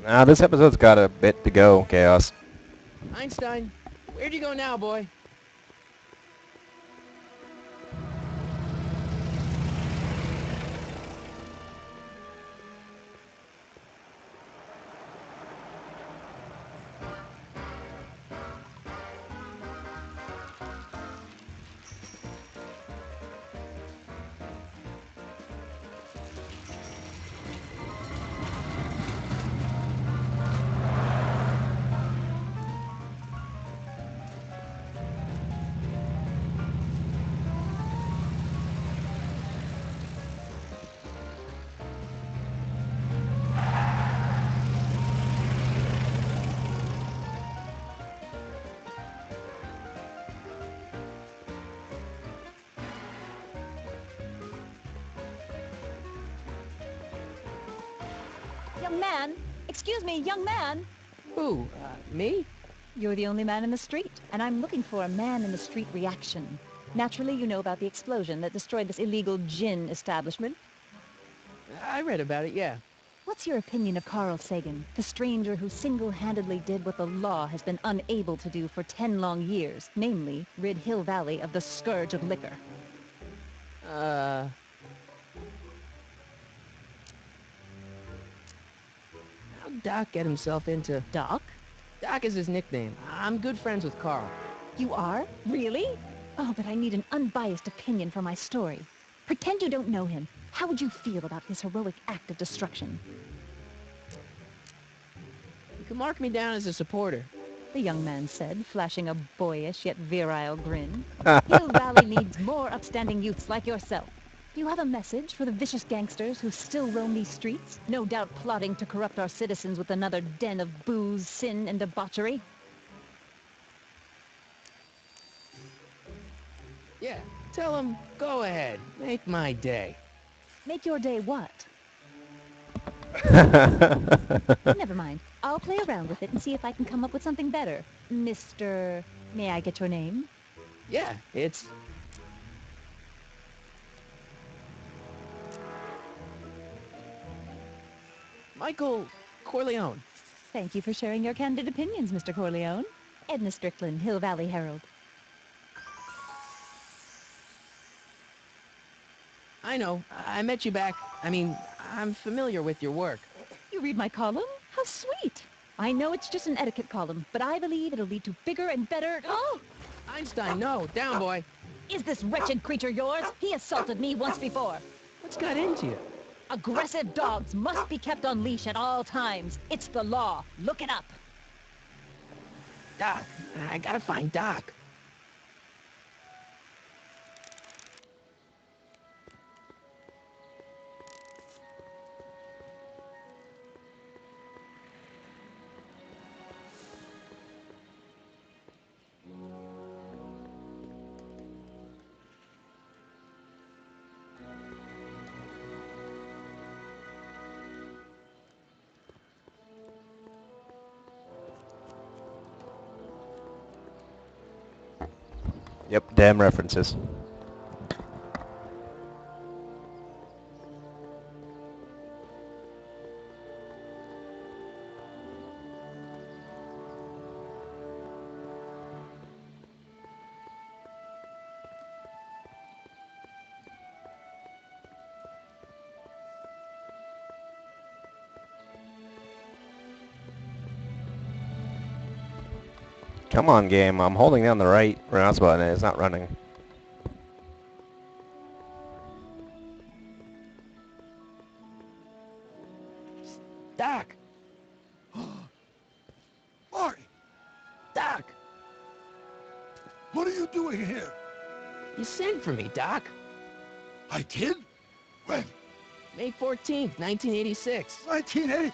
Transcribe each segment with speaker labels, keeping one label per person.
Speaker 1: This episode's got a bit to go, Chaos.
Speaker 2: Einstein, where'd you go now, boy?
Speaker 3: Young man! Excuse me, young man!
Speaker 2: Who, me?
Speaker 3: You're the only man in the street, and I'm looking for a man-in-the-street reaction. Naturally, you know about the explosion that destroyed this illegal gin establishment.
Speaker 2: I read about it, yeah.
Speaker 3: What's your opinion of Carl Sagan, the stranger who single-handedly did what the law has been unable to do for 10 long years, namely, rid Hill Valley of the scourge of liquor?
Speaker 2: How'd Doc get himself into...
Speaker 3: Doc?
Speaker 2: Doc is his nickname. I'm good friends with Carl.
Speaker 3: You are? Really? Oh, but I need an unbiased opinion for my story. Pretend you don't know him. How would you feel about his heroic act of destruction?
Speaker 2: You can mark me down as a supporter.
Speaker 3: The young man said, flashing a boyish yet virile grin. Hill Valley needs more upstanding youths like yourself. Do you have a message for the vicious gangsters who still roam these streets, no doubt plotting to corrupt our citizens with another den of booze, sin, and debauchery?
Speaker 2: Yeah, tell him, go ahead, make my day.
Speaker 3: Make your day what? Never mind. I'll play around with it and see if I can come up with something better. Mr. May I get your name?
Speaker 2: Yeah, it's... Michael Corleone.
Speaker 3: Thank you for sharing your candid opinions, Mr. Corleone. Edna Strickland, Hill Valley Herald.
Speaker 2: I know, I met you back. I'm familiar with your work.
Speaker 3: You read my column? How sweet! I know it's just an etiquette column, but I believe it'll lead to bigger and better... Oh!
Speaker 2: Einstein, no, down, boy.
Speaker 3: Is this wretched creature yours? He assaulted me once before.
Speaker 2: What's got into you?
Speaker 3: Aggressive dogs must be kept on leash at all times. It's the law. Look it up.
Speaker 2: Doc, I gotta find Doc.
Speaker 1: Yep, damn references. Come on, game. I'm holding down the right mouse button and it's not running.
Speaker 2: Doc!
Speaker 4: Marty,
Speaker 2: Doc!
Speaker 4: what are you doing here?
Speaker 2: You sent for me, Doc.
Speaker 4: I did? When?
Speaker 2: May 14th, 1986.
Speaker 4: 1980?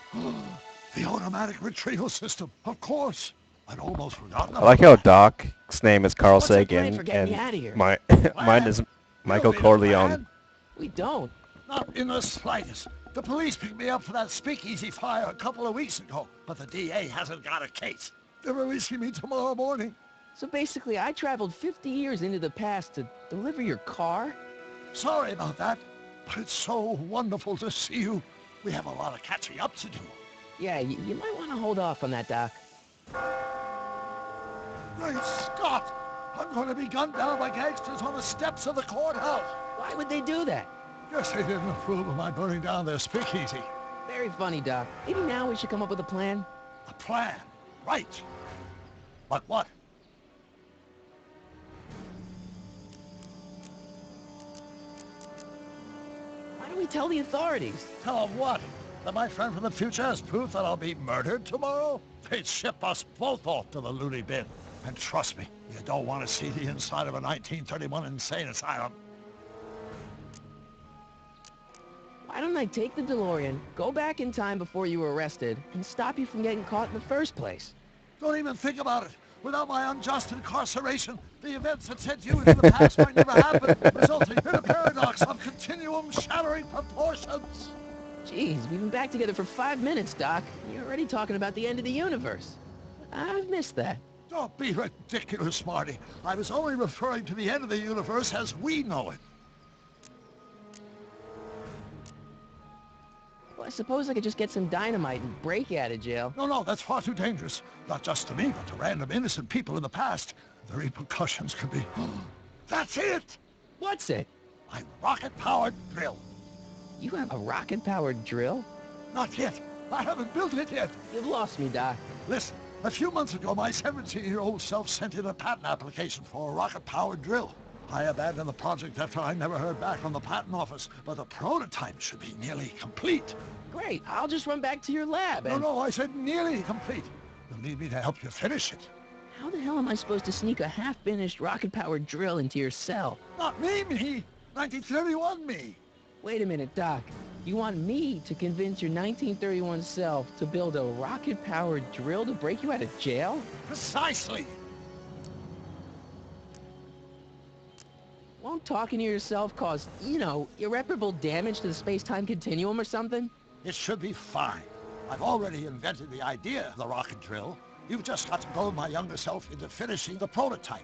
Speaker 4: The automatic retrieval system, of course. I'd almost forgotten
Speaker 1: I
Speaker 4: about
Speaker 1: like how
Speaker 4: that.
Speaker 1: Doc's name is Carl
Speaker 2: What's the plan
Speaker 1: Sagan
Speaker 2: for getting me
Speaker 1: and
Speaker 2: out of here?
Speaker 1: mine is Michael
Speaker 4: You need a
Speaker 1: Corleone.
Speaker 4: plan?
Speaker 2: We don't.
Speaker 4: Not in the slightest. The police picked me up for that speakeasy fire a couple of weeks ago, but the DA hasn't got a case. They're releasing me tomorrow morning.
Speaker 2: So basically, I traveled 50 years into the past to deliver your car?
Speaker 4: Sorry about that, but it's so wonderful to see you. We have a lot of catching up to do.
Speaker 2: Yeah, you might want to hold off on that, Doc.
Speaker 4: Great Scott! I'm going to be gunned down by gangsters on the steps of the courthouse.
Speaker 2: Why would they do that?
Speaker 4: Guess they didn't approve of my burning down their speakeasy.
Speaker 2: Very funny, Doc. Maybe now we should come up with a plan.
Speaker 4: A plan? Right. But what?
Speaker 2: Why don't we tell the authorities?
Speaker 4: Tell them what? That my friend from the future has proof that I'll be murdered tomorrow? They'd ship us both off to the loony bin. And trust me, you don't want to see the inside of a 1931 insane asylum.
Speaker 2: Why don't I take the DeLorean, go back in time before you were arrested, and stop you from getting caught in the first place?
Speaker 4: Don't even think about it. Without my unjust incarceration, the events that sent you into the past might never happen, resulting in a paradox of continuum-shattering proportions.
Speaker 2: Jeez, we've been back together for 5 minutes, Doc. You're already talking about the end of the universe. I've missed that.
Speaker 4: Don't be ridiculous, Marty. I was only referring to the end of the universe as we know it.
Speaker 2: Well, I suppose I could just get some dynamite and break you out of jail.
Speaker 4: No, that's far too dangerous. Not just to me, but to random innocent people in the past. The repercussions could be... That's it!
Speaker 2: What's it?
Speaker 4: My rocket-powered drill.
Speaker 2: You have a rocket-powered drill?
Speaker 4: Not yet. I haven't built it yet.
Speaker 2: You've lost me, Doc.
Speaker 4: Listen, a few months ago, my 17-year-old self sent in a patent application for a rocket-powered drill. I abandoned the project after I never heard back from the patent office, but the prototype should be nearly complete.
Speaker 2: Great, I'll just run back to your lab and...
Speaker 4: No, I said nearly complete. You'll need me to help you finish it.
Speaker 2: How the hell am I supposed to sneak a half-finished rocket-powered drill into your cell?
Speaker 4: Not me. 1931 me.
Speaker 2: Wait a minute, Doc. You want me to convince your 1931 self to build a rocket-powered drill to break you out of jail?
Speaker 4: Precisely.
Speaker 2: Won't talking to yourself cause, irreparable damage to the space-time continuum or something?
Speaker 4: It should be fine. I've already invented the idea of the rocket drill. You've just got to goad my younger self into finishing the prototype.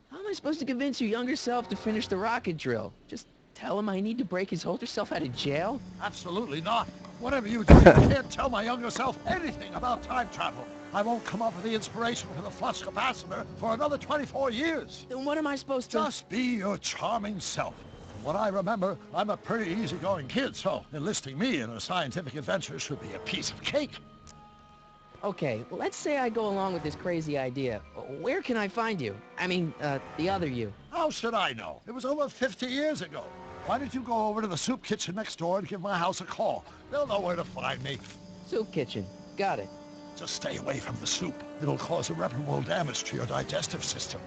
Speaker 2: How am I supposed to convince your younger self to finish the rocket drill? Just tell him I need to break his older self out of jail?
Speaker 4: Absolutely not. Whatever you do, you can't tell my younger self anything about time travel. I won't come up with the inspiration for the flux capacitor for another 24 years.
Speaker 2: Then what am I supposed to...
Speaker 4: Just be your charming self. From what I remember, I'm a pretty easygoing kid, so enlisting me in a scientific adventure should be a piece of cake.
Speaker 2: Okay, well, let's say I go along with this crazy idea. Where can I find you? I mean, the other you.
Speaker 4: How should I know? It was over 50 years ago. Why don't you go over to the soup kitchen next door and give my house a call? They'll know where to find me.
Speaker 2: Soup kitchen. Got it.
Speaker 4: Just stay away from the soup. It'll cause irreparable damage to your digestive system.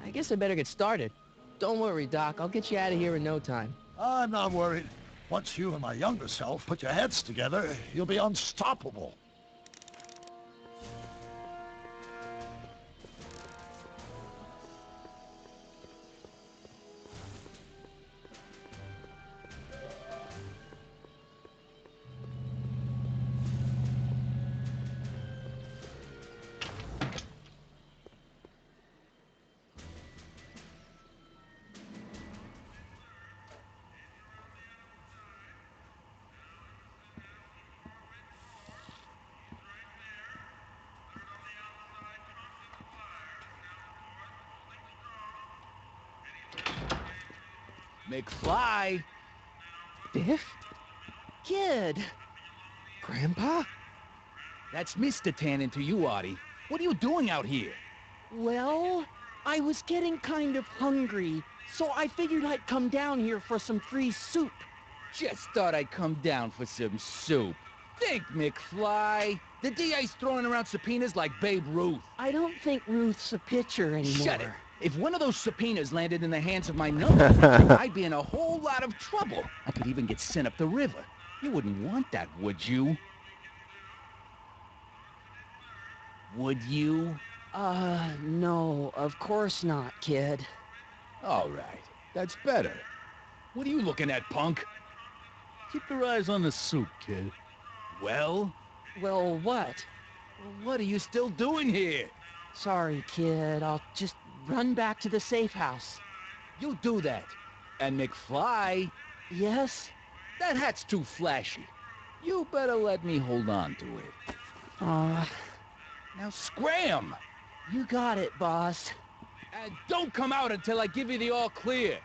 Speaker 2: I guess I better get started. Don't worry, Doc. I'll get you out of here in no time.
Speaker 4: I'm not worried. Once you and my younger self put your heads together, you'll be unstoppable.
Speaker 2: McFly! Biff?
Speaker 5: Kid!
Speaker 2: Grandpa?
Speaker 5: That's Mr. Tannen to you, Artie. What are you doing out here?
Speaker 6: Well, I was getting kind of hungry, so I figured I'd come down here for some free soup.
Speaker 5: Just thought I'd come down for some soup. Think, McFly. The DA's throwing around subpoenas like Babe Ruth.
Speaker 6: I don't think Ruth's a pitcher anymore.
Speaker 5: Shut it. If one of those subpoenas landed in the hands of my number, I'd be in a whole lot of trouble. I could even get sent up the river. You wouldn't want that, would you? Would you?
Speaker 6: No, of course not, kid.
Speaker 5: All right. That's better. What are you looking at, punk? Keep your eyes on the soup, kid. Well?
Speaker 6: Well, what?
Speaker 5: What are you still doing here?
Speaker 6: Sorry, kid. I'll just run back to the safe house.
Speaker 5: You do that. And McFly,
Speaker 6: Yes?
Speaker 5: that hat's too flashy. You better let me hold on to it.
Speaker 6: Aw,
Speaker 5: Now scram!
Speaker 6: you got it, boss.
Speaker 5: And don't come out until I give you the all clear.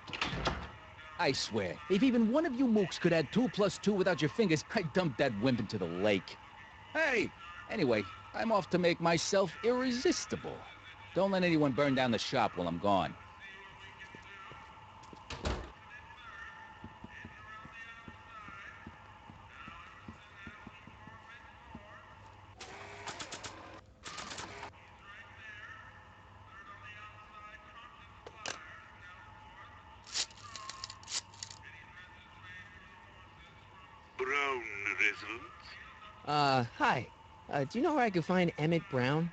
Speaker 5: I swear, if even one of you mooks could add 2 plus 2 without your fingers, I'd dump that wimp into the lake. Hey, anyway, I'm off to make myself irresistible. Don't let anyone burn down the shop while I'm gone.
Speaker 7: Brown residence.
Speaker 2: Hi. Do you know where I could find Emmett Brown?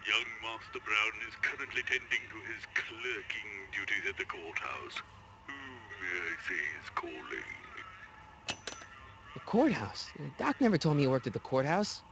Speaker 7: Young Master Brown is currently tending to his clerking duties at the courthouse. Who may I say is calling?
Speaker 2: The courthouse? Doc never told me he worked at the courthouse.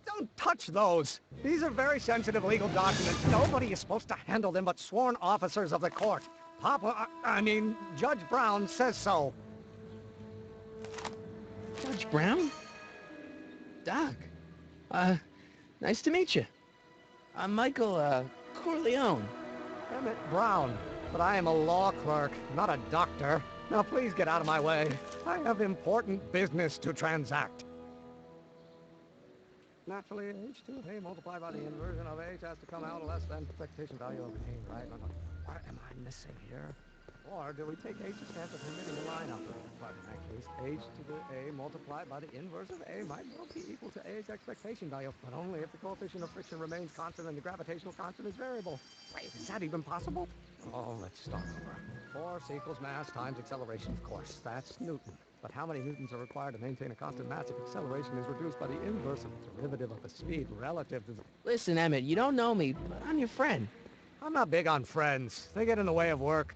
Speaker 8: Don't touch those. These are very sensitive legal documents. Nobody is supposed to handle them but sworn officers of the court. Judge Brown says so.
Speaker 2: Judge Brown? Doc. Nice to meet you. I'm Michael, Corleone.
Speaker 8: Emmett Brown. But I am a law clerk, not a doctor. Now please get out of my way. I have important business to transact. Naturally, h2 of A multiplied by the inversion of H has to come out less than expectation value of A, right? What am I missing here? Or do we take H's chance of permitting a line operator? But in that case, H to the A multiplied by the inverse of A might well be equal to A's expectation value, but only if the coefficient of friction remains constant and the gravitational constant is variable. Wait, is that even possible? Oh, let's start over. Force equals mass times acceleration, of course. That's Newton. But how many newtons are required to maintain a constant mass if acceleration is reduced by the inverse of the derivative of the speed relative to the...
Speaker 2: Listen, Emmett, you don't know me, but I'm your friend.
Speaker 8: I'm not big on friends. They get in the way of work.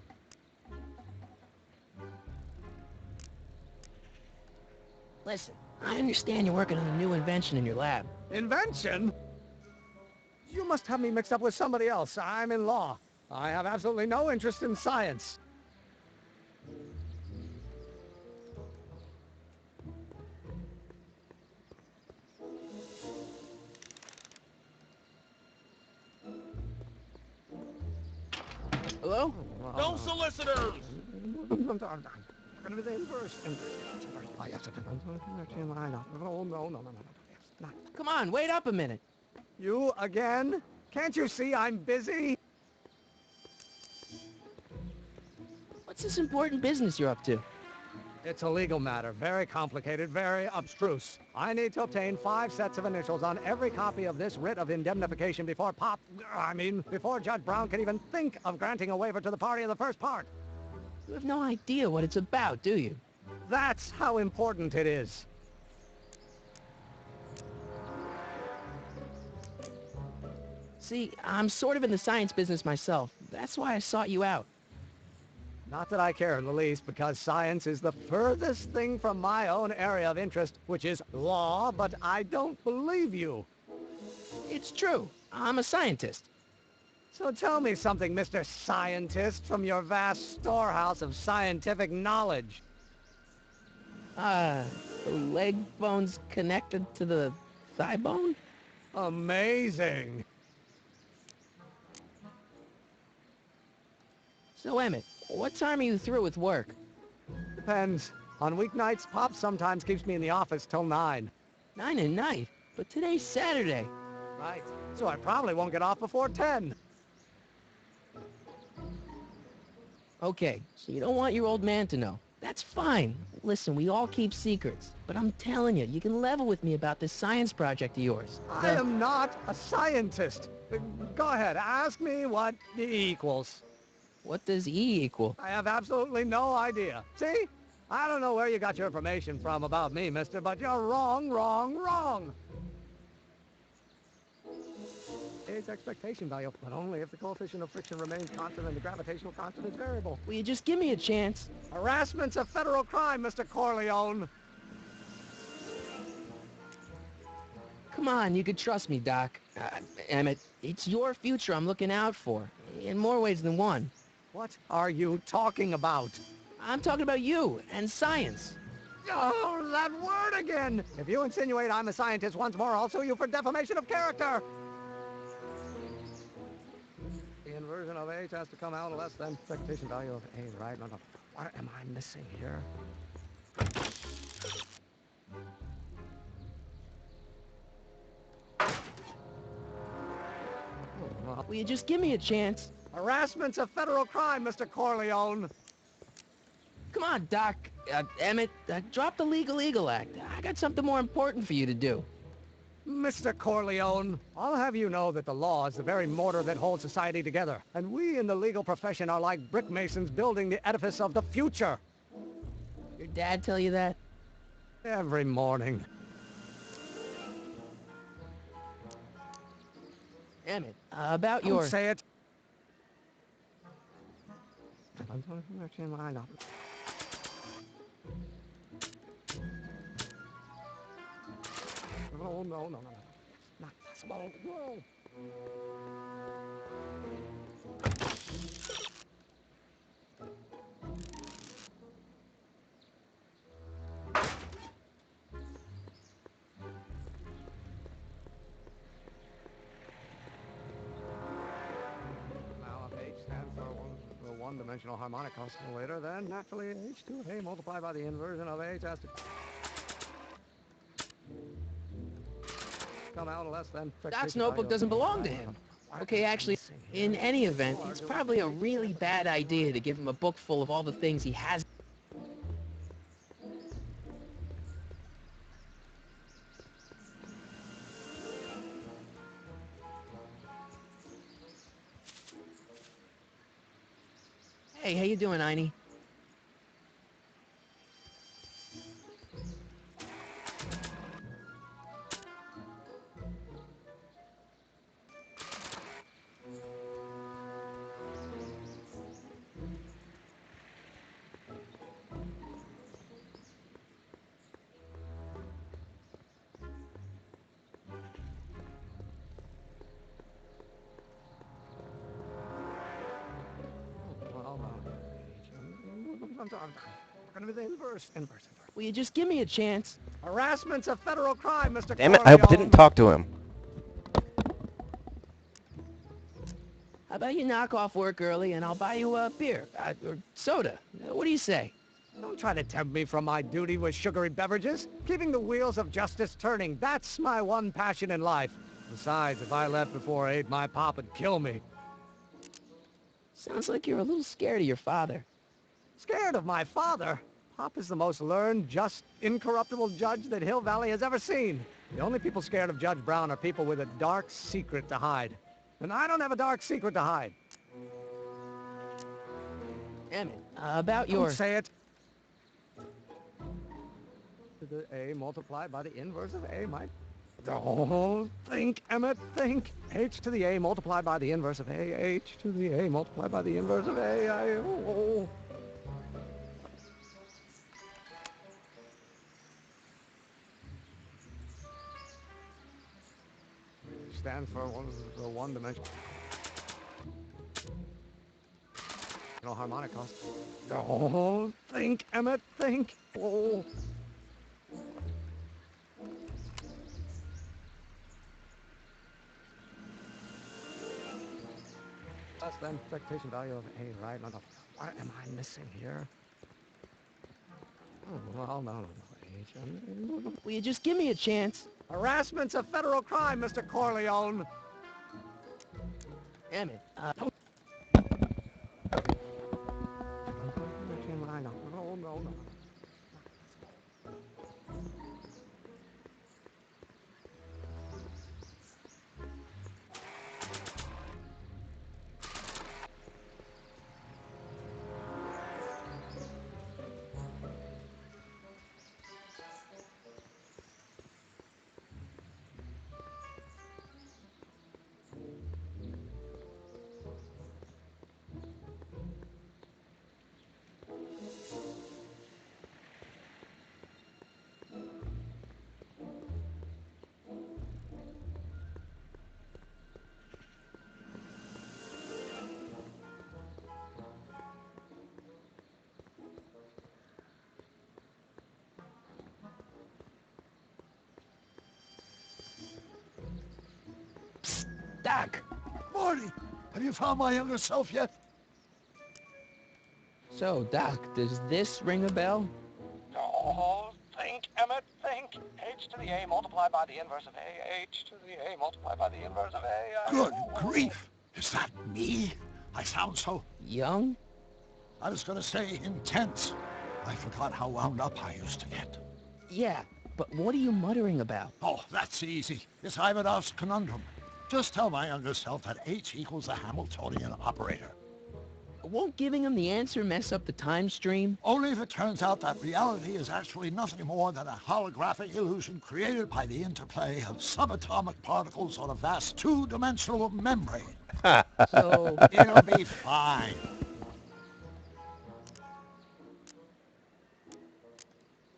Speaker 2: Listen, I understand you're working on a new invention in your lab.
Speaker 8: Invention? You must have me mixed up with somebody else. I'm in law. I have absolutely no interest in science.
Speaker 2: Hello?
Speaker 6: No solicitors!
Speaker 8: No.
Speaker 2: Come on, wait up a minute.
Speaker 8: You again? Can't you see I'm busy?
Speaker 2: What's this important business you're up to?
Speaker 8: It's a legal matter, very complicated, very abstruse. I need to obtain 5 sets of initials on every copy of this writ of indemnification before before Judge Brown can even think of granting a waiver to the party in the first part.
Speaker 2: You have no idea what it's about, do you?
Speaker 8: That's how important it is.
Speaker 2: See, I'm sort of in the science business myself. That's why I sought you out.
Speaker 8: Not that I care in the least, because science is the furthest thing from my own area of interest, which is law, but I don't believe you.
Speaker 2: It's true. I'm a scientist.
Speaker 8: So tell me something, Mr. Scientist, from your vast storehouse of scientific knowledge.
Speaker 2: The leg bone's connected to the thigh bone?
Speaker 8: Amazing.
Speaker 2: So, Emmett, what time are you through with work?
Speaker 8: Depends. On weeknights, Pop sometimes keeps me in the office till 9.
Speaker 2: 9 at night? But today's Saturday.
Speaker 8: Right. So I probably won't get off before 10.
Speaker 2: Okay, so you don't want your old man to know. That's fine. Listen, we all keep secrets. But I'm telling you, you can level with me about this science project of yours.
Speaker 8: I am not a scientist. Go ahead, ask me what E equals.
Speaker 2: What does E equal?
Speaker 8: I have absolutely no idea. See? I don't know where you got your information from about me, mister, but you're wrong, wrong, wrong. Its expectation value, but only if the coefficient of friction remains constant and the gravitational constant is variable.
Speaker 2: Will you just give me a chance?
Speaker 8: Harassment's a federal crime, Mr. Corleone.
Speaker 2: Come on, you could trust me, Doc. Emmett, it's your future I'm looking out for, in more ways than one.
Speaker 8: What are you talking about?
Speaker 2: I'm talking about you and science.
Speaker 8: Oh, that word again! If you insinuate I'm a scientist once more, I'll sue you for defamation of character. The inversion of H has to come out less than expectation value of A, right? No. What am I missing here?
Speaker 2: Will you just give me a chance?
Speaker 8: Harassment's a federal crime, Mr. Corleone.
Speaker 2: Come on, Doc. Emmett, drop the Legal Eagle Act. I got something more important for you to do.
Speaker 8: Mr. Corleone, I'll have you know that the law is the very mortar that holds society together, and we in the legal profession are like brick masons building the edifice of the future.
Speaker 2: Your dad tell you that?
Speaker 8: Every morning.
Speaker 2: Emmett, about your...
Speaker 8: Don't say it. No. Not possible. Whoa. Now, if H stands for one-dimensional harmonic oscillator, then naturally H2 of A multiplied by the inversion of H has to come out less than...
Speaker 2: Doc's notebook doesn't belong to him. Okay, actually, in any event, it's probably a really bad idea to give him a book full of all the things he has. Hey, how you doing, Einie?
Speaker 8: We're going to be the inverse.
Speaker 2: Will you just give me a chance?
Speaker 8: Harassment's a federal crime, Mr.
Speaker 1: Damn it, I hope I didn't talk to him.
Speaker 2: How about you knock off work early and I'll buy you a beer, or soda. What do you say?
Speaker 8: Don't try to tempt me from my duty with sugary beverages. Keeping the wheels of justice turning, that's my one passion in life. Besides, if I left before 8, my pop would kill me.
Speaker 2: Sounds like you're a little scared of your father.
Speaker 8: Scared of my father? Pop is the most learned, just, incorruptible judge that Hill Valley has ever seen. The only people scared of Judge Brown are people with a dark secret to hide. And I don't have a dark secret to hide.
Speaker 2: Emmett, about your...
Speaker 8: Don't say it. To the A multiplied by the inverse of A might... Don't think, Emmett, think. H to the A multiplied by the inverse of A. H to the A multiplied by the inverse of A. Stands for one dimension. No harmonic cost. Don't think, Emmett, think. Oh. That's the expectation value of A, right? No. What am I missing here? Oh, well, no. H.
Speaker 2: Will you just give me a chance?
Speaker 8: Harassment's a federal crime, Mr. Corleone.
Speaker 2: Emmett,
Speaker 8: No.
Speaker 2: Doc.
Speaker 4: Morty, have you found my younger self yet?
Speaker 2: So, Doc, does this ring a bell?
Speaker 8: Oh, think, Emmett, think. H to the A multiplied by the inverse of A. H to the A multiplied by the inverse of A.
Speaker 4: Good grief. Is that me? I sound so...
Speaker 2: Young?
Speaker 4: I was going to say intense. I forgot how wound up I used to get.
Speaker 2: Yeah, but what are you muttering about?
Speaker 4: Oh, that's easy. It's Ivanov's conundrum. Just tell my younger self that H equals the Hamiltonian operator.
Speaker 2: Won't giving him the answer mess up the time stream?
Speaker 4: Only if it turns out that reality is actually nothing more than a holographic illusion created by the interplay of subatomic particles on a vast two-dimensional membrane.
Speaker 2: So...
Speaker 4: It'll be fine.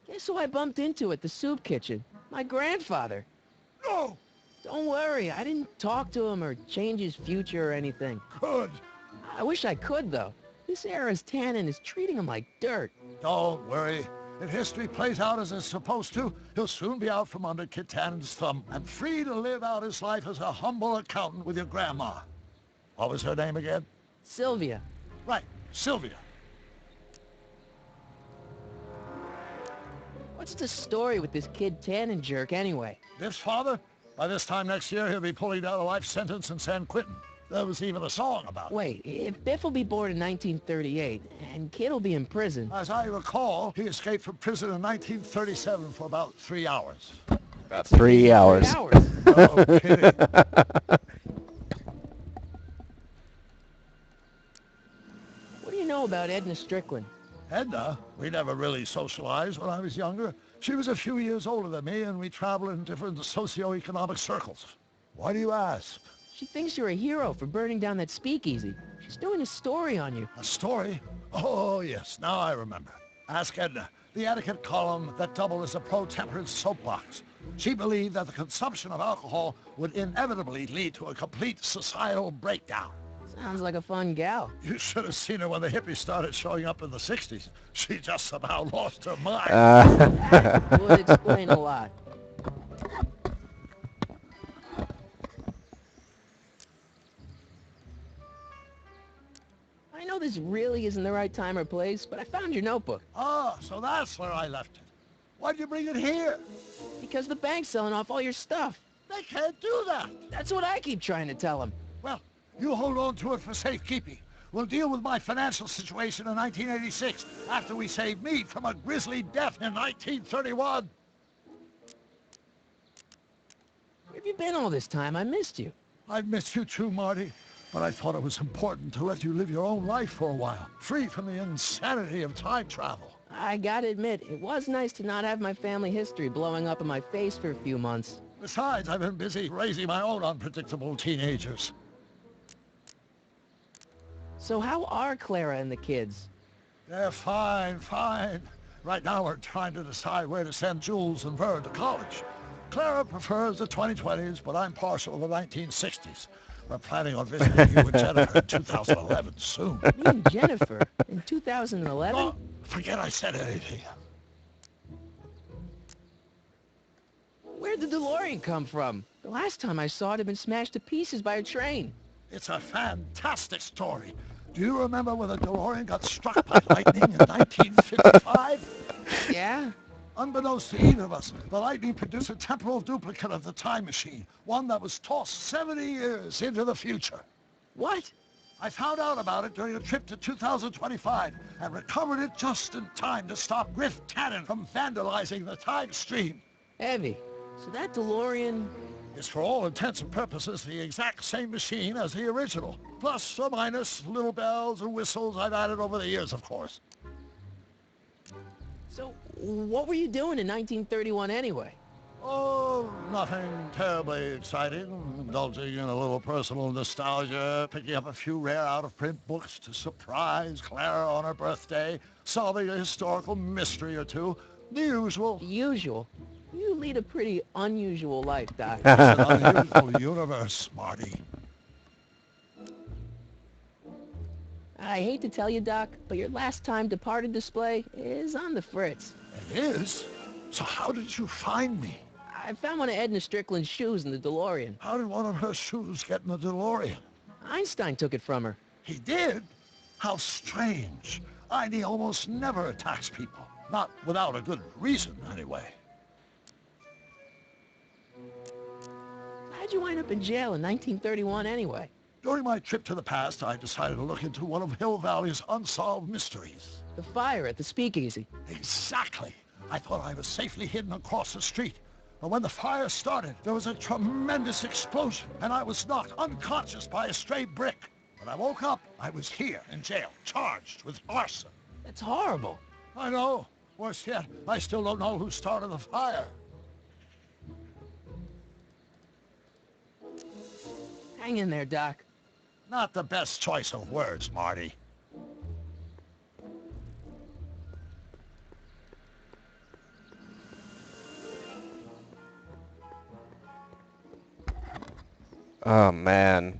Speaker 2: Guess who I bumped into at the soup kitchen? My grandfather.
Speaker 4: No!
Speaker 2: Don't worry, I didn't talk to him or change his future or anything.
Speaker 4: Good.
Speaker 2: I wish I could, though. This era's Tannen is treating him like dirt.
Speaker 4: Don't worry. If history plays out as it's supposed to, he'll soon be out from under Kit Tannen's thumb and free to live out his life as a humble accountant with your grandma. What was her name again?
Speaker 2: Sylvia.
Speaker 4: Right, Sylvia.
Speaker 2: What's the story with this kid Tannen jerk anyway?
Speaker 4: Biff's father? By this time next year, he'll be pulling down a life sentence in San Quentin. There was even a song about it.
Speaker 2: Wait, if Biff will be born in 1938, and Kid will be in prison...
Speaker 4: As I recall, he escaped from prison in 1937 for about 3 hours.
Speaker 1: About 3 hours.
Speaker 2: 3 hours.
Speaker 4: No kidding.
Speaker 2: What do you know about Edna Strickland?
Speaker 4: Edna, we never really socialized when I was younger. She was a few years older than me, and we traveled in different socioeconomic circles. Why do you ask?
Speaker 2: She thinks you're a hero for burning down that speakeasy. She's doing a story on you.
Speaker 4: A story? Oh, yes, now I remember. Ask Edna, the etiquette column that doubled as a pro-temperance soapbox. She believed that the consumption of alcohol would inevitably lead to a complete societal breakdown.
Speaker 2: Sounds like a fun gal.
Speaker 4: You should have seen her when the hippies started showing up in the 60s. She just about lost her mind.
Speaker 2: That would explain a lot. I know this really isn't the right time or place, but I found your notebook.
Speaker 4: Ah, so that's where I left it. Why'd you bring it here?
Speaker 2: Because the bank's selling off all your stuff.
Speaker 4: They can't do that.
Speaker 2: That's what I keep trying to tell him.
Speaker 4: Well, you hold on to it for safekeeping. We'll deal with my financial situation in 1986 after we saved me from a grisly death in 1931.
Speaker 2: Where have you been all this time? I missed you.
Speaker 4: I've missed you too, Marty. But I thought it was important to let you live your own life for a while, free from the insanity of time travel.
Speaker 2: I gotta admit, it was nice to not have my family history blowing up in my face for a few months.
Speaker 4: Besides, I've been busy raising my own unpredictable teenagers.
Speaker 2: So how are Clara and the kids?
Speaker 4: They're fine. Right now we're trying to decide where to send Jules and Vern to college. Clara prefers the 2020s, but I'm partial to the 1960s. We're planning on visiting you and Jennifer in 2011 soon.
Speaker 2: Me and Jennifer? In 2011?
Speaker 4: Oh, forget I said anything.
Speaker 2: Where'd the DeLorean come from? The last time I saw it had been smashed to pieces by a train.
Speaker 4: It's a fantastic story. Do you remember when the DeLorean got struck by lightning in 1955?
Speaker 2: Yeah?
Speaker 4: Unbeknownst to either of us, the lightning produced a temporal duplicate of the time machine, one that was tossed 70 years into the future.
Speaker 2: What?
Speaker 4: I found out about it during a trip to 2025 and recovered it just in time to stop Griff Tannen from vandalizing the time stream.
Speaker 2: Heavy. So that DeLorean...
Speaker 4: Is for all intents and purposes the exact same machine as the original, plus or minus little bells and whistles I've added over the years, of course.
Speaker 2: So, what were you doing in 1931 anyway?
Speaker 4: Oh, nothing terribly exciting. Indulging in a little personal nostalgia, picking up a few rare out-of-print books to surprise Clara on her birthday, solving a historical mystery or two. The usual.
Speaker 2: Usual? You lead a pretty unusual life, Doc.
Speaker 4: It's an unusual universe, Marty.
Speaker 2: I hate to tell you, Doc, but your last time departed display is on the fritz.
Speaker 4: It is? So how did you find me?
Speaker 2: I found one of Edna Strickland's shoes in the DeLorean.
Speaker 4: How did one of her shoes get in the DeLorean?
Speaker 2: Einstein took it from her.
Speaker 4: He did? How strange. Einstein almost never attacks people. Not without a good reason, anyway.
Speaker 2: How'd you wind up in jail in 1931 anyway?
Speaker 4: During my trip to the past, I decided to look into one of Hill Valley's unsolved mysteries.
Speaker 2: The fire at the speakeasy.
Speaker 4: Exactly. I thought I was safely hidden across the street. But when the fire started, there was a tremendous explosion, and I was knocked unconscious by a stray brick. When I woke up, I was here in jail, charged with arson.
Speaker 2: That's horrible.
Speaker 4: I know. Worse yet, I still don't know who started the fire.
Speaker 2: Hang in there, Doc.
Speaker 4: Not the best choice of words, Marty.
Speaker 1: Oh man.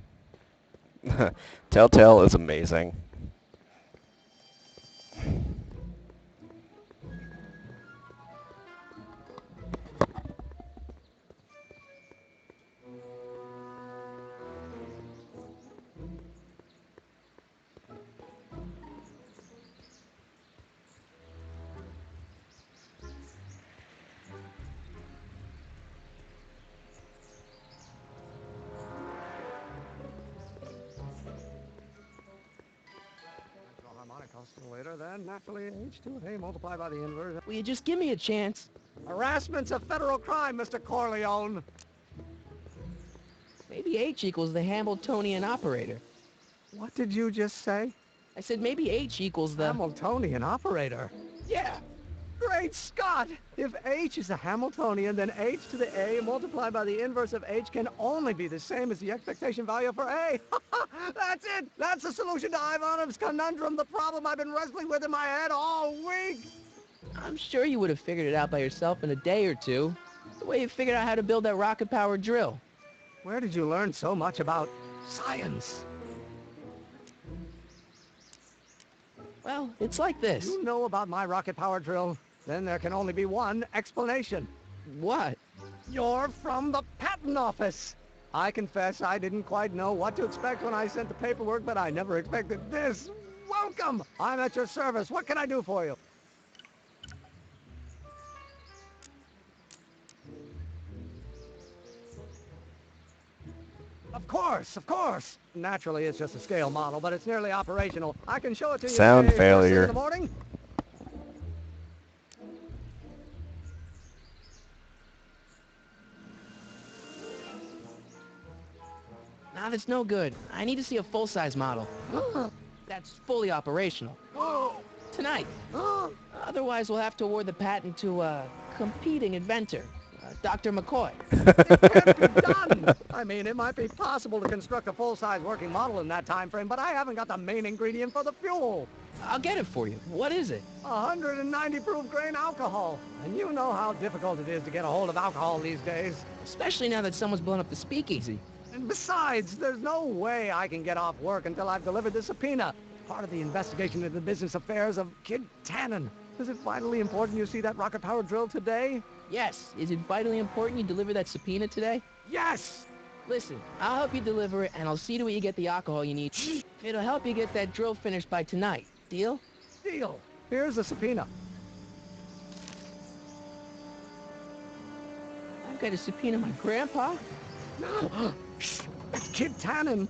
Speaker 1: Telltale is amazing.
Speaker 8: Harmonic oscillator, then naturally H2A multiplied by the inverse.
Speaker 2: Will you just give me a chance?
Speaker 8: Harassment's a federal crime, Mr. Corleone.
Speaker 2: Maybe H equals the Hamiltonian operator.
Speaker 8: What did you just say?
Speaker 2: I said maybe H equals the...
Speaker 8: Hamiltonian operator.
Speaker 2: Yeah.
Speaker 8: Great Scott! If H is a Hamiltonian, then H to the A multiplied by the inverse of H can only be the same as the expectation value for A. That's it! That's the solution to Ivanov's conundrum, the problem I've been wrestling with in my head all week!
Speaker 2: I'm sure you would have figured it out by yourself in a day or two. The way you figured out how to build that rocket-powered drill.
Speaker 8: Where did you learn so much about science?
Speaker 2: Well, it's like this.
Speaker 8: You know about my rocket-powered drill? Then there can only be one explanation.
Speaker 2: What?
Speaker 8: You're from the patent office. I confess I didn't quite know what to expect when I sent the paperwork, but I never expected this. Welcome! I'm at your service. What can I do for you? The Of course, of course. Naturally, it's just a scale model, but it's nearly operational. I can show it to you
Speaker 1: Sound
Speaker 8: today, first thing
Speaker 1: failure.
Speaker 8: in the morning.
Speaker 2: Nah, that's no good. I need to see a full-size model. That's fully operational. Tonight. Otherwise, we'll have to award the patent to a competing inventor, Dr. McCoy.
Speaker 8: It can't be done. I mean, it might be possible to construct a full-size working model in that time frame, but I haven't got the main ingredient for the fuel.
Speaker 2: I'll get it for you. What is it?
Speaker 8: 190 proof grain alcohol. And you know how difficult it is to get a hold of alcohol these days.
Speaker 2: Especially now that someone's blown up the speakeasy.
Speaker 8: And besides, there's no way I can get off work until I've delivered the subpoena. Part of the investigation into the business affairs of Kid Tannen. Is it vitally important you see that rocket-powered drill today?
Speaker 2: Yes. Is it vitally important you deliver that subpoena today?
Speaker 8: Yes!
Speaker 2: Listen, I'll help you deliver it, and I'll see to it you get the alcohol you need. It'll help you get that drill finished by tonight. Deal?
Speaker 8: Deal. Here's the subpoena.
Speaker 2: I've got to subpoena my grandpa?
Speaker 8: It's Kid Tannen.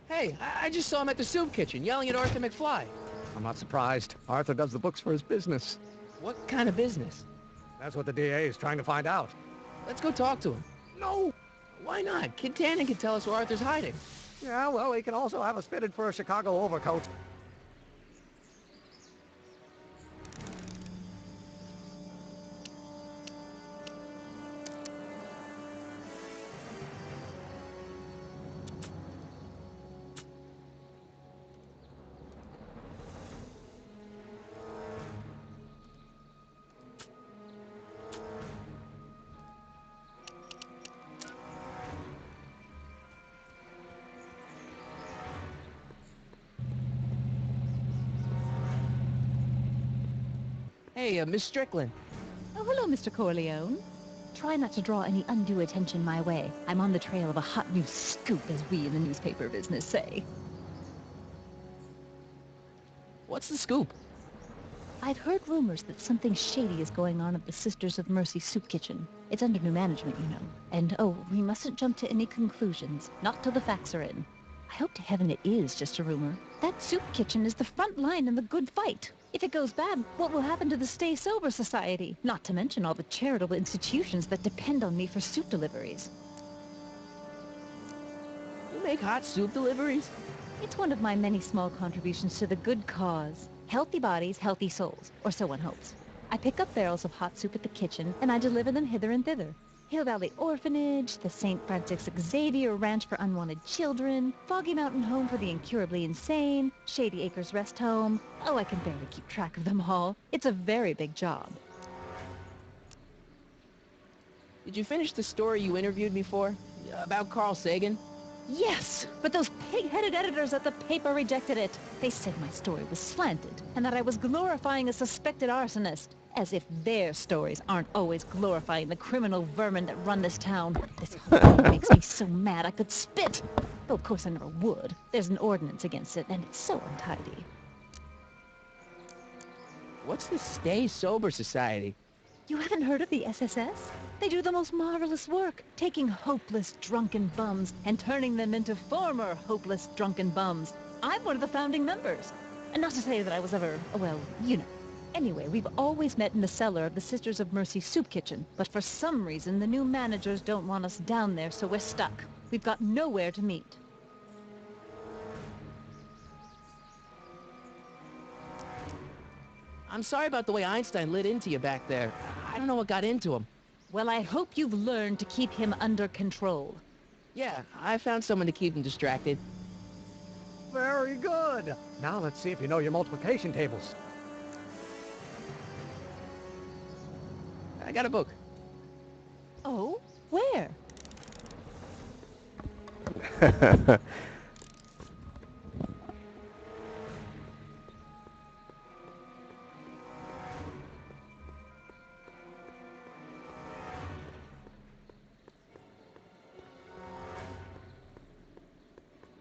Speaker 2: Hey, I just saw him at the soup kitchen, yelling at Arthur McFly.
Speaker 8: I'm not surprised. Arthur does the books for his business.
Speaker 2: What kind of business?
Speaker 8: That's what the DA is trying to find out.
Speaker 2: Let's go talk to him.
Speaker 8: No!
Speaker 2: Why not? Kid Tannen can tell us where Arthur's hiding.
Speaker 8: Yeah, well, he can also have us fitted for a Chicago overcoat.
Speaker 2: Hey, Miss Strickland.
Speaker 3: Oh, hello, Mr. Corleone. Try not to draw any undue attention my way. I'm on the trail of a hot new scoop, as we in the newspaper business say.
Speaker 2: What's the scoop?
Speaker 3: I've heard rumors that something shady is going on at the Sisters of Mercy soup kitchen. It's under new management, you know. And, oh, we mustn't jump to any conclusions. Not till the facts are in. I hope to heaven it is just a rumor. That soup kitchen is the front line in the good fight. If it goes bad, what will happen to the Stay Sober Society? Not to mention all the charitable institutions that depend on me for soup deliveries.
Speaker 2: You make hot soup deliveries?
Speaker 3: It's one of my many small contributions to the good cause. Healthy bodies, healthy souls, or so one hopes. I pick up barrels of hot soup at the kitchen, and I deliver them hither and thither. Hill Valley Orphanage, the St. Francis Xavier Ranch for Unwanted Children, Foggy Mountain Home for the Incurably Insane, Shady Acres Rest Home. Oh, I can barely keep track of them all. It's a very big job.
Speaker 2: Did you finish the story you interviewed me for? About Carl Sagan?
Speaker 3: Yes, but those pig-headed editors at the paper rejected it. They said my story was slanted, and that I was glorifying a suspected arsonist. As if their stories aren't always glorifying the criminal vermin that run this town. This whole thing makes me so mad I could spit. Though of course I never would. There's an ordinance against it, and it's so untidy.
Speaker 2: What's the Stay Sober Society?
Speaker 3: You haven't heard of the SSS? They do the most marvelous work, taking hopeless drunken bums and turning them into former hopeless drunken bums. I'm one of the founding members. And not to say that I was ever, well, you know. Anyway, we've always met in the cellar of the Sisters of Mercy soup kitchen, but for some reason the new managers don't want us down there, so we're stuck. We've got nowhere to meet.
Speaker 2: I'm sorry about the way Einstein lit into you back there. I don't know what got into him.
Speaker 3: Well, I hope you've learned to keep him under control.
Speaker 2: Yeah, I found someone to keep him distracted.
Speaker 8: Very good. Now let's see if you know your multiplication tables.
Speaker 2: I got a book.
Speaker 3: Oh? Where?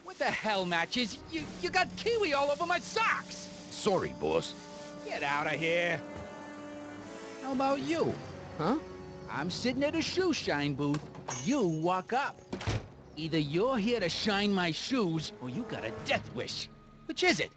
Speaker 5: What the hell, Matches? You got kiwi all over my socks!
Speaker 9: Sorry, boss.
Speaker 5: Get out of here! How about you?
Speaker 2: Huh?
Speaker 5: I'm sitting at a shoe shine booth, You walk up. Either you're here to shine my shoes, or you got a death wish. Which is it?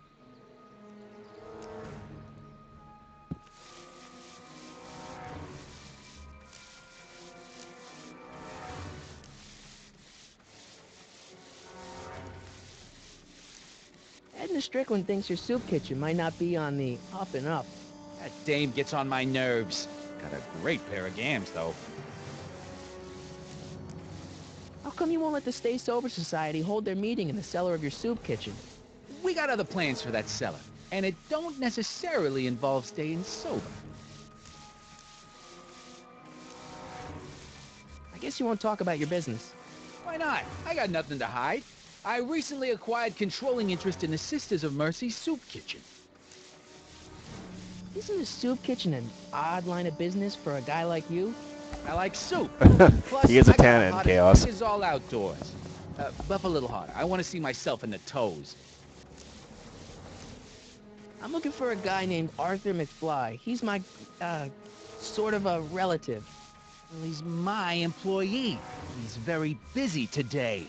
Speaker 2: Edna Strickland thinks your soup kitchen might not be on the up and up.
Speaker 5: That dame gets on my nerves. Got a great pair of gams, though.
Speaker 2: How come you won't let the Stay Sober Society hold their meeting in the cellar of your soup kitchen?
Speaker 5: We got other plans for that cellar, and it don't necessarily involve staying sober.
Speaker 2: I guess you won't talk about your business.
Speaker 5: Why not? I got nothing to hide. I recently acquired controlling interest in the Sisters of Mercy soup kitchen.
Speaker 2: Isn't a soup kitchen an odd line of business for a guy like you?
Speaker 5: I like soup. Plus,
Speaker 1: He is a
Speaker 5: I got
Speaker 1: Tannen,
Speaker 5: the hottest
Speaker 1: Chaos.
Speaker 5: dishes all outdoors. Buff a little harder. I want to see myself in the toes.
Speaker 2: I'm looking for a guy named Arthur McFly. He's my, sort of a relative.
Speaker 5: Well, he's my employee. He's very busy today.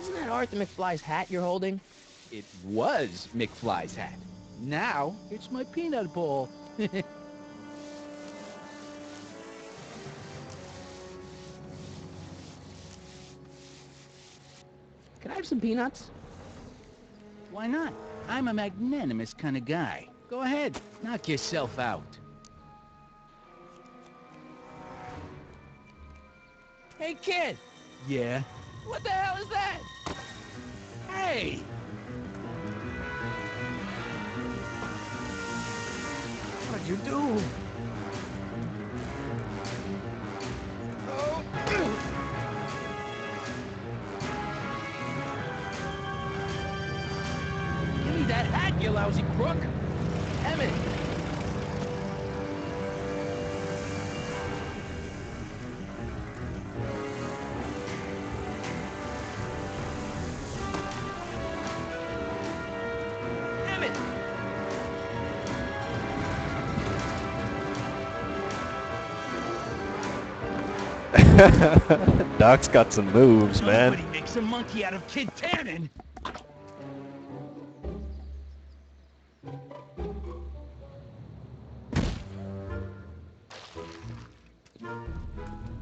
Speaker 2: Isn't that Arthur McFly's hat you're holding?
Speaker 5: It was McFly's hat. Now, it's my peanut ball.
Speaker 2: Can I have some peanuts?
Speaker 5: Why not? I'm a magnanimous kind of guy. Go ahead, knock yourself out.
Speaker 2: Hey, kid!
Speaker 5: Yeah?
Speaker 2: What the hell is that?
Speaker 5: Hey!
Speaker 2: What'd you do?
Speaker 5: Give me that hat, you lousy crook!
Speaker 2: Emmett! Emmett!
Speaker 1: Doc's got some moves, man.
Speaker 5: Nobody makes a monkey out of Kid Tannen!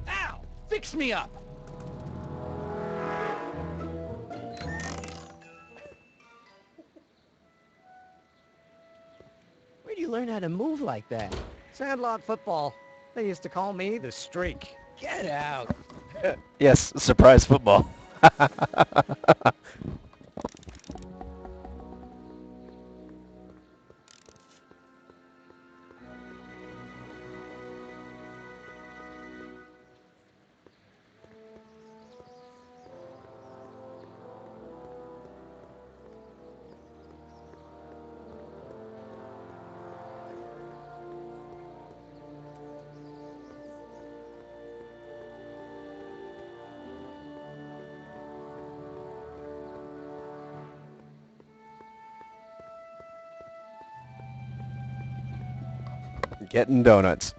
Speaker 5: Ow! Fix me up!
Speaker 2: Where'd you learn how to move like that?
Speaker 6: Sandlot football. They used to call me the Streak.
Speaker 5: Get out!
Speaker 1: Yes, surprise football. Getting donuts.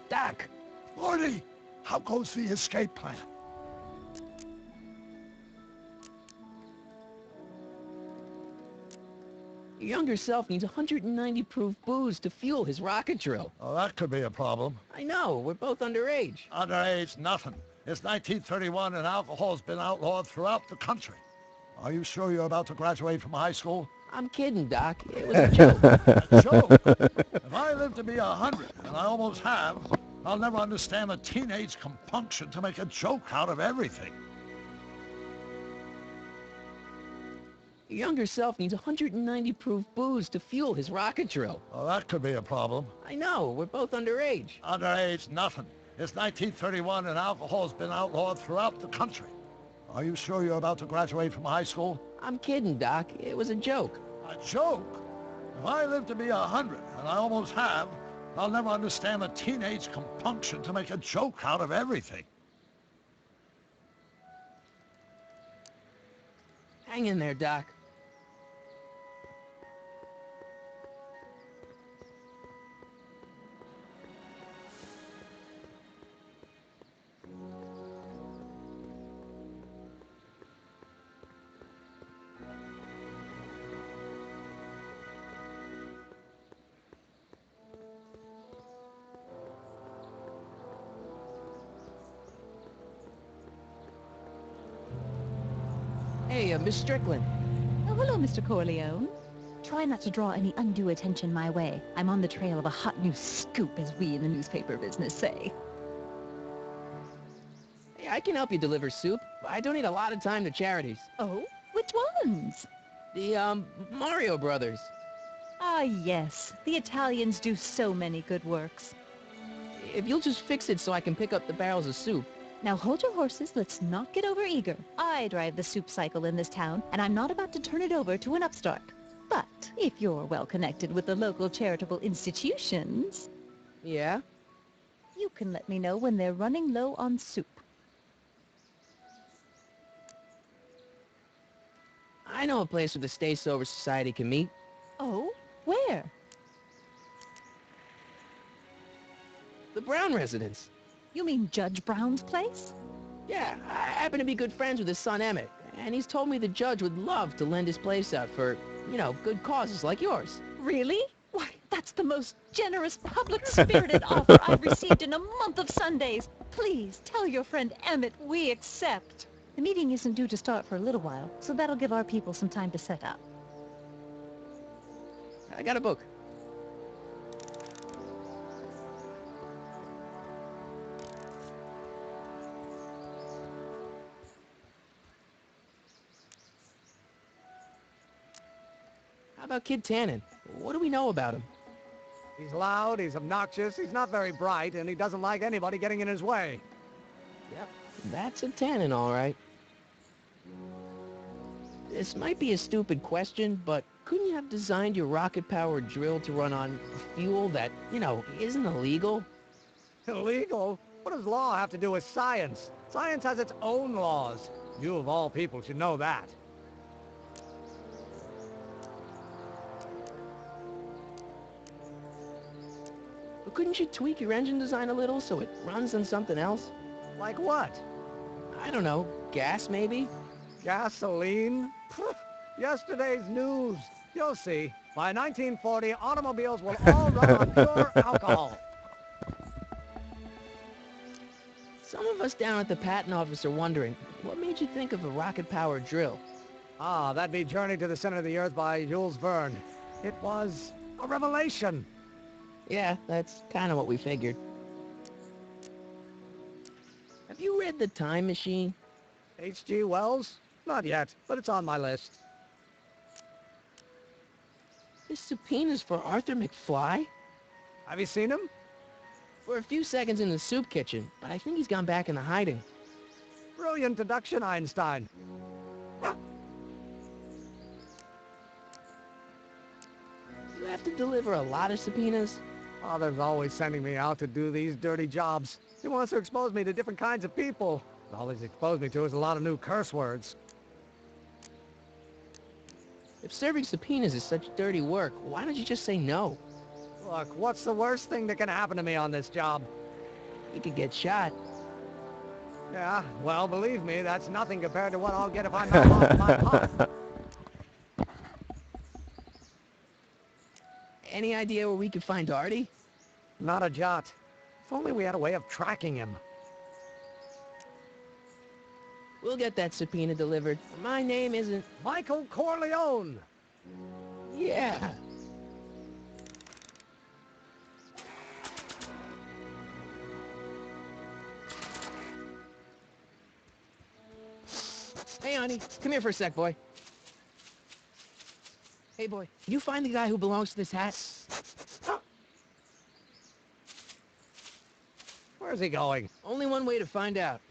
Speaker 2: Doc!
Speaker 4: Morty, how goes the escape plan?
Speaker 2: Your younger self needs 190 proof booze to fuel his rocket drill.
Speaker 4: Oh, that could be a problem.
Speaker 2: I know, we're both underage.
Speaker 4: Underage, nothing. It's 1931 and alcohol's been outlawed throughout the country. Are you sure you're about to graduate from high school?
Speaker 2: I'm kidding, Doc. It was a joke.
Speaker 4: A joke? If I live to be 100, and I almost have, I'll never understand the teenage compunction to make a joke out of everything.
Speaker 2: Your younger self needs 190 proof booze to fuel his rocket drill.
Speaker 4: Oh, that could be a problem.
Speaker 2: I know, we're both underage.
Speaker 4: Underage, nothing. It's 1931 and alcohol's been outlawed throughout the country. Are you sure you're about to graduate from high school?
Speaker 2: I'm kidding, Doc. It was a joke.
Speaker 4: A joke? If I live to be 100, and I almost have, I'll never understand the teenage compunction to make a joke out of everything.
Speaker 2: Hang in there, Doc. Hey, Miss Strickland.
Speaker 3: Oh, hello, Mr. Corleone. Try not to draw any undue attention my way. I'm on the trail of a hot new scoop, as we in the newspaper business say.
Speaker 2: Hey, I can help you deliver soup. I donate a lot of time to charities.
Speaker 3: Oh? Which ones?
Speaker 2: The, Mario Brothers.
Speaker 3: Ah, yes. The Italians do so many good works.
Speaker 2: If you'll just fix it so I can pick up the barrels of soup.
Speaker 3: Now hold your horses, let's not get over-eager. I drive the soup cycle in this town, and I'm not about to turn it over to an upstart. But if you're well connected with the local charitable institutions,
Speaker 2: Yeah?
Speaker 3: you can let me know when they're running low on soup.
Speaker 2: I know a place where the Stay Sober Society can meet.
Speaker 3: Oh? Where?
Speaker 2: The Brown residence.
Speaker 3: You mean Judge Brown's place?
Speaker 2: Yeah, I happen to be good friends with his son Emmett, and he's told me the judge would love to lend his place out for, you know, good causes like yours.
Speaker 3: Really? Why, that's the most generous, public-spirited offer I've received in a month of Sundays. Please, tell your friend Emmett we accept. The meeting isn't due to start for a little while, so that'll give our people some time to set up.
Speaker 2: I got a book. How about Kid Tannen? What do we know about him?
Speaker 8: He's loud, he's obnoxious, he's not very bright, and he doesn't like anybody getting in his way.
Speaker 2: Yep, that's a Tannen, all right. This might be a stupid question, but couldn't you have designed your rocket-powered drill to run on fuel that, you know, isn't illegal?
Speaker 8: Illegal? What does law have to do with science? Science has its own laws. You of all people should know that.
Speaker 2: But couldn't you tweak your engine design a little so it runs on something else?
Speaker 8: Like what?
Speaker 2: I don't know, gas maybe?
Speaker 8: Gasoline? Pfft, yesterday's news. You'll see. By 1940, automobiles will all run on pure alcohol.
Speaker 2: Some of us down at the patent office are wondering, what made you think of a rocket-powered drill?
Speaker 8: Ah, that'd be Journey to the Center of the Earth by Jules Verne. It was a revelation.
Speaker 2: Yeah, that's kind of what we figured. Have you read The Time Machine?
Speaker 8: H.G. Wells? Not yet, but it's on my list.
Speaker 2: This subpoena's for Arthur McFly?
Speaker 8: Have you seen him?
Speaker 2: For a few seconds in the soup kitchen, but I think he's gone back into hiding.
Speaker 8: Brilliant deduction, Einstein.
Speaker 2: You have to deliver a lot of subpoenas?
Speaker 8: Father's always sending me out to do these dirty jobs. He wants to expose me to different kinds of people. All he's exposed me to is a lot of new curse words.
Speaker 2: If serving subpoenas is such dirty work, why don't you just say no?
Speaker 8: Look, what's the worst thing that can happen to me on this job?
Speaker 2: You could get shot.
Speaker 8: Yeah, well, believe me, that's nothing compared to what I'll get if I'm not off my pot.
Speaker 2: Any idea where we could find Artie?
Speaker 8: Not a jot. If only we had a way of tracking him.
Speaker 2: We'll get that subpoena delivered. My name isn't...
Speaker 8: Michael Corleone!
Speaker 2: Yeah. Hey, honey. Come here for a sec, boy. Hey, boy. Can you find the guy who belongs to this hat?
Speaker 8: Where's he going?
Speaker 2: Only one way to find out.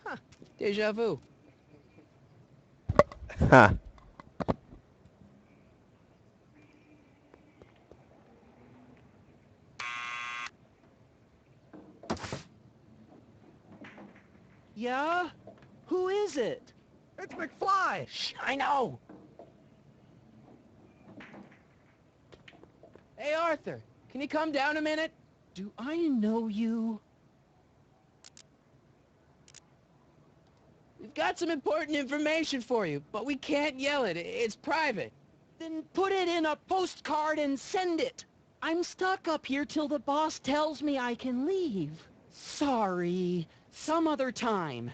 Speaker 2: Huh. Deja vu.
Speaker 1: Huh.
Speaker 6: Yeah? Who is it?
Speaker 8: It's McFly!
Speaker 2: Shh, I know. Hey, Arthur, can you come down a minute?
Speaker 6: Do I know you?
Speaker 2: We've got some important information for you, but we can't yell it. It's private.
Speaker 6: Then put it in a postcard and send it. I'm stuck up here till the boss tells me I can leave. Sorry. Some other time.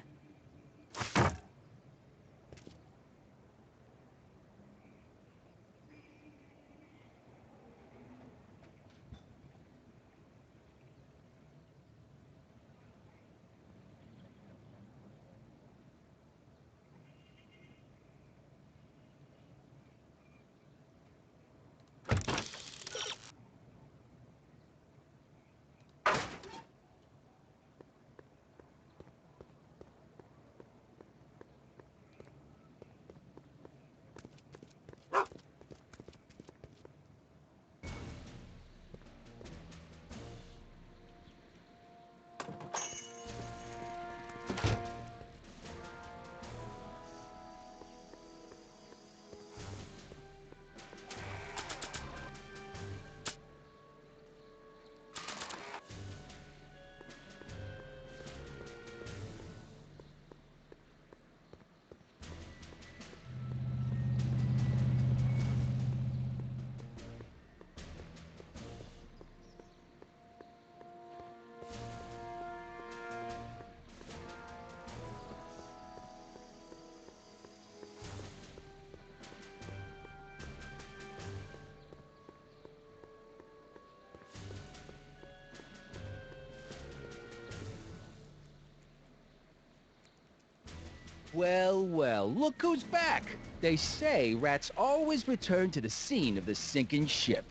Speaker 5: Well, well, look who's back. They say rats always return to the scene of the sinking ship.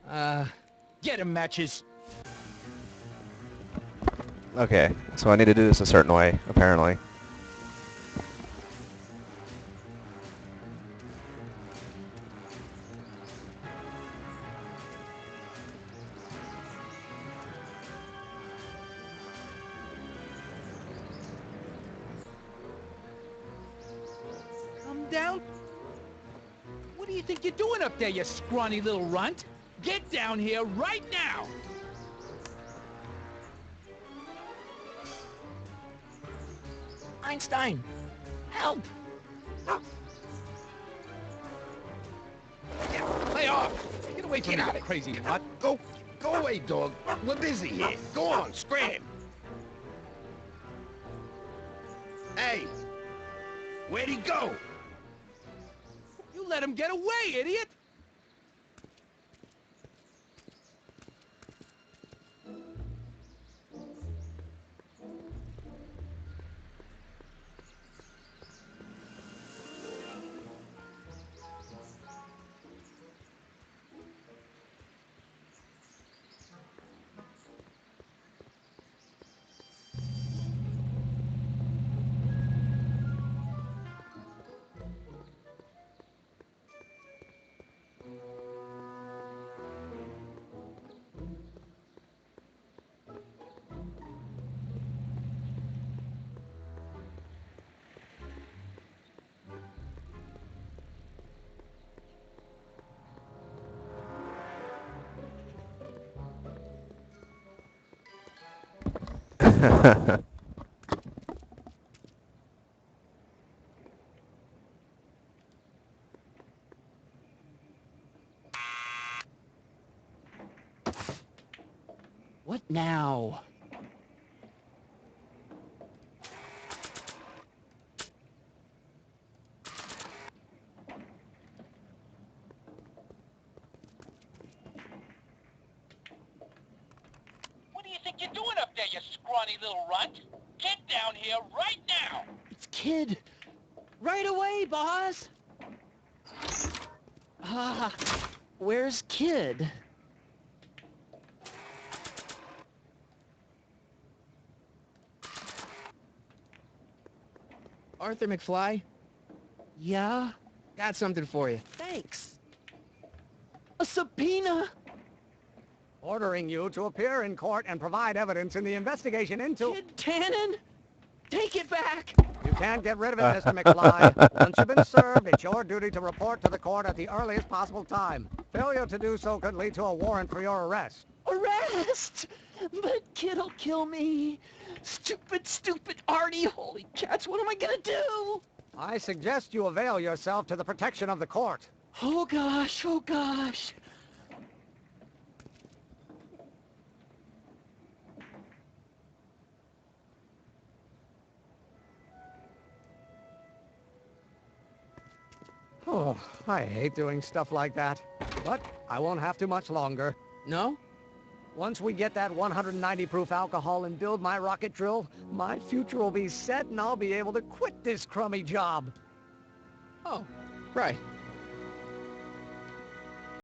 Speaker 5: Get 'em, Matches.
Speaker 1: Okay, so I need to do this a certain way, apparently.
Speaker 5: Come down? What do you think you're doing up there, you scrawny little runt? Get down here right now!
Speaker 2: Einstein, help!
Speaker 5: Lay off! Get away from me, you crazy nut!
Speaker 9: Go away, dog. We're busy here. Go on, scram. Hey, where'd he go?
Speaker 5: You let him get away, idiot!
Speaker 6: What now?
Speaker 5: What do you think you're doing up there, you scrawny little runt? Get down here right now!
Speaker 6: It's Kid. Right away, boss. Where's Kid?
Speaker 2: Arthur McFly?
Speaker 6: Yeah?
Speaker 2: Got something for you.
Speaker 6: Thanks. A subpoena?
Speaker 8: Ordering you to appear in court and provide evidence in the investigation into...
Speaker 6: Kid Tannen? Take it back!
Speaker 8: You can't get rid of it, Mr. McFly. Once you've been served, it's your duty to report to the court at the earliest possible time. Failure to do so could lead to a warrant for your arrest.
Speaker 6: Arrest! But kid'll kill me. Stupid, stupid Artie. Holy cats, what am I gonna do?
Speaker 8: I suggest you avail yourself to the protection of the court.
Speaker 6: Oh gosh, oh gosh.
Speaker 8: Oh, I hate doing stuff like that. But I won't have to much longer.
Speaker 2: No?
Speaker 8: Once we get that 190 proof alcohol and build my rocket drill, my future will be set and I'll be able to quit this crummy job.
Speaker 2: Oh, right.